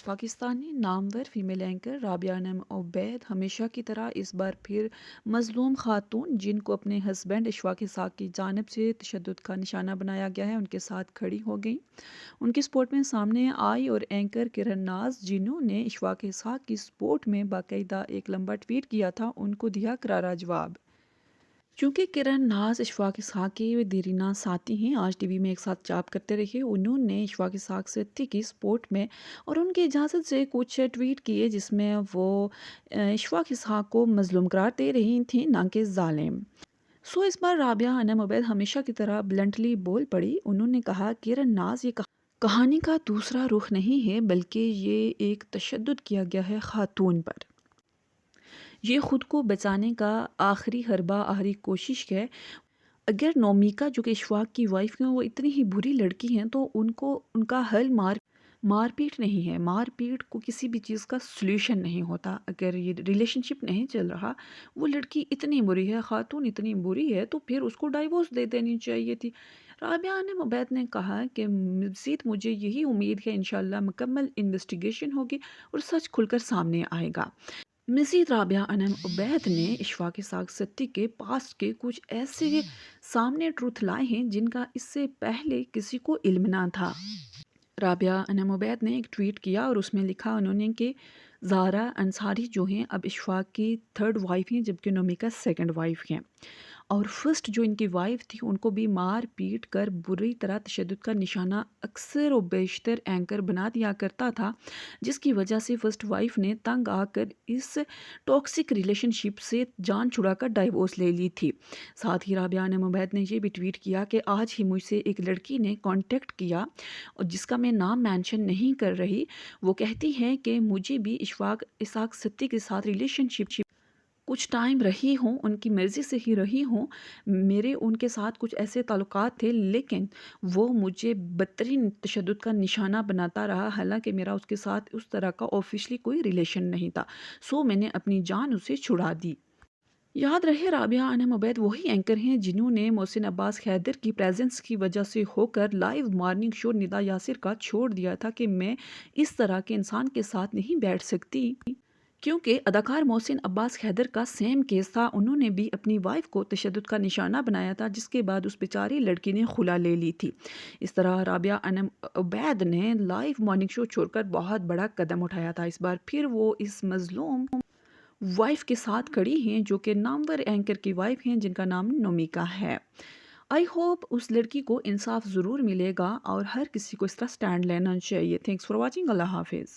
Pakistani Namvar female anchor Rabia Anam Ubaid हमेशा की तरह इस बार फिर मज़लूम खातून जिनको अपने हस्बैंड इशफाक इसहाक की जानिब से तशद्दुद का निशाना बनाया गया है उनके साथ खड़ी हो गई। उनकी सपोर्ट में सामने आई और एंकर किरण नाज जिन्होंने इशफाक इसहाक की सपोर्ट में बाकायदा एक लंबा ट्वीट किया था, उनको दिया करारा जवाब। चूँकि किरण नाज़ इशफाक इसहाक की देरीना साथी हैं, आज टीवी में एक साथ जाप करते रहे, उन्होंने इशफाक इसहाक से की सपोर्ट में और उनकी इजाज़त से कुछ ट्वीट किए जिसमें वो इशफाक इसहाक को मज़लूम करार दे रही थीं, ना कि ज़ालिम। सो इस बार राबिया अनम उबैद हमेशा की तरह ब्लंटली बोल पड़ी। उन्होंने कहा, किरण नाज़ ये कहानी का दूसरा रुख नहीं है, बल्कि ये एक तशद्दुद किया गया है खातून पर। ये खुद को बचाने का आखिरी हरबा आखिरी कोशिश है। अगर नोमिका जो कि इशफाक की वाइफ हैं वो इतनी ही बुरी लड़की हैं तो उनको उनका हल मारपीट नहीं है। मारपीट को किसी भी चीज़ का सॉल्यूशन नहीं होता। अगर ये रिलेशनशिप नहीं चल रहा, वो लड़की इतनी बुरी है, खातून इतनी बुरी है, तो फिर उसको डाइवोर्स दे देनी चाहिए थी। राबिया ने मुबैद ने कहा कि मज़ीद मुझे यही उम्मीद है इंशाल्लाह मुकम्मल इन्वेस्टिगेशन होगी और सच खुलकर सामने आएगा। मज़ीद राबिया अनम उबैद ने इशफाक इसहाक सत्ती के पास्ट के कुछ ऐसे सामने ट्रूथ लाए हैं जिनका इससे पहले किसी को इल्म ना था। राबिया अनम उबैद ने एक ट्वीट किया और उसमें लिखा उन्होंने कि ज़ारा अंसारी जो हैं अब इशफाक की थर्ड वाइफ हैं, जबकि नोमिका सेकंड वाइफ हैं। और फर्स्ट जो इनकी वाइफ थी उनको भी मार पीट कर बुरी तरह तशद्दुद का निशाना अक्सर और बेशतर एंकर बना दिया करता था, जिसकी वजह से फर्स्ट वाइफ ने तंग आकर इस टॉक्सिक रिलेशनशिप से जान छुड़ाकर डाइवोर्स ले ली थी। साथ ही राबिया ने मुबैद ने ये भी ट्वीट किया कि आज ही मुझसे एक लड़की ने कांटेक्ट किया और जिसका मैं नाम मेंशन नहीं कर रही। वो कहती है कि मुझे भी इशफाक इसहाक सत्ती के साथ रिलेशनशिप कुछ टाइम रही हूँ, उनकी मर्ज़ी से ही रही हूँ। मेरे उनके साथ कुछ ऐसे ताल्लुकात थे, लेकिन वो मुझे बदतरीन तशद्दुद का निशाना बनाता रहा, हालाँकि मेरा उसके साथ उस तरह का ऑफ़िशियली कोई रिलेशन नहीं था। सो मैंने अपनी जान उसे छुड़ा दी। याद रहे राबिया अनम उबैद वही एंकर हैं जिन्होंने मोहसिन अब्बास हैदर की प्रेज़ेंस की वजह से होकर live morning show Nida Yasir का छोड़ दिया था कि मैं इस तरह के इंसान के साथ नहीं बैठ सकती। क्योंकि अदाकार मोहसिन अब्बास हैदर का सेम केस था, उन्होंने भी अपनी वाइफ को तशद्दुद का निशाना बनाया था, जिसके बाद उस बेचारी लड़की ने खुला ले ली थी। इस तरह राबिया अनम उबैद ने लाइव मॉर्निंग शो छोड़कर बहुत बड़ा कदम उठाया था। इस बार फिर वो इस मज़लूम वाइफ के साथ खड़ी हैं जो कि नामवर एंकर की वाइफ हैं जिनका नाम नोमिका है। आई होप उस लड़की को इंसाफ ज़रूर मिलेगा और हर किसी को इस तरह स्टैंड लेना चाहिए। Thanks for watching. अल्लाह हाफिज़।